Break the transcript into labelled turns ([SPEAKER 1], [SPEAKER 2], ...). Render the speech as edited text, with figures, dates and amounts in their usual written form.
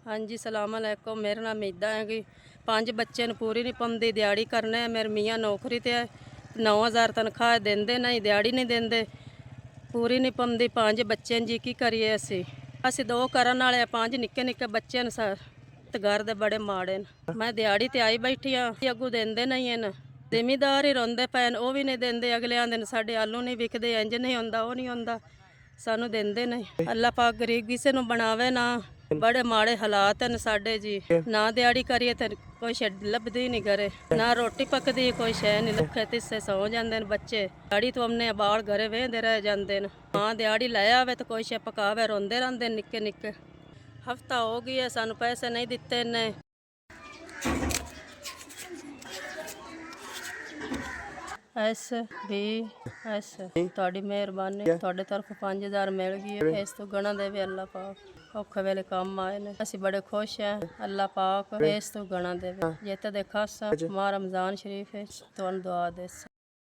[SPEAKER 1] हाँ जी सलाम अलैकुम। मेरा नाम मीदा है कि 5 बच्चे पूरी नहीं पाँदी, दिहाड़ी करने है। मेरे मियाँ नौकरी ते है, 9000 तनख्वाह देंदे नहीं, दिहाड़ी नहीं देंदे, पूरी नहीं पाँदी। 5 बच्चे जी की करिए असी 2 करन वाले 5 निक्के निक्के बच्चे न सर, ते घर दे बड़े माड़े न। मैं दिहाड़ी ते आई बैठी हाँ, अगू देंदे नहीं है। जिमीदार ही रोंदे पे न, वो भी नहीं देंदे। अगले आंदे न साडे आलू नहीं विकदे, इंज नहीं होंदा, वो नहीं होंदा, सानू देंदे नहीं। अल्लाह पाक गरीब किसे नू बनावे ना। बड़े माड़े हालात न साडे जी, ना दिहाड़ी करिए तो कोई शे लभदी नहीं घरे, ना रोटी पकदी, कोई शह नहीं। लखे तिस्से सौ जांदे न बच्चे, दिहाड़ी तो हमने बाल घरे वेंदे रह जांदे न। हाँ दिहाड़ी लै आवे तो कोई शे पकावे, रोंदे रहंदे निक्के निक्के। हफ्ता हो गया सानू पैसे नहीं दिते ने। SBS ਤੁਹਾਡੀ ਮਿਹਰਬਾਨੀ, ਤੁਹਾਡੇ ਤਰਫ 5000 ਮਿਲ ਗਈ ਹੈ। ਇਸ ਤੋਂ ਗਣਾ ਦੇਵੇ ਅੱਲਾਹ ਪਾਕ, ਔਖੇ ਵੇਲੇ ਕੰਮ ਆਏ ਨੇ, ਅਸੀਂ ਬੜੇ ਖੁਸ਼ ਹਾਂ। ਅੱਲਾਹ ਪਾਕ ਇਸ ਤੋਂ ਗਣਾ ਦੇਵੇ। ਜਿੱਤ ਦੇ ਖਾਸਾ ਮਾਹ ਰਮਜ਼ਾਨ ਸ਼ਰੀਫ ਹੈ, ਤੁਹਾਨੂੰ ਦੁਆ ਦੇ।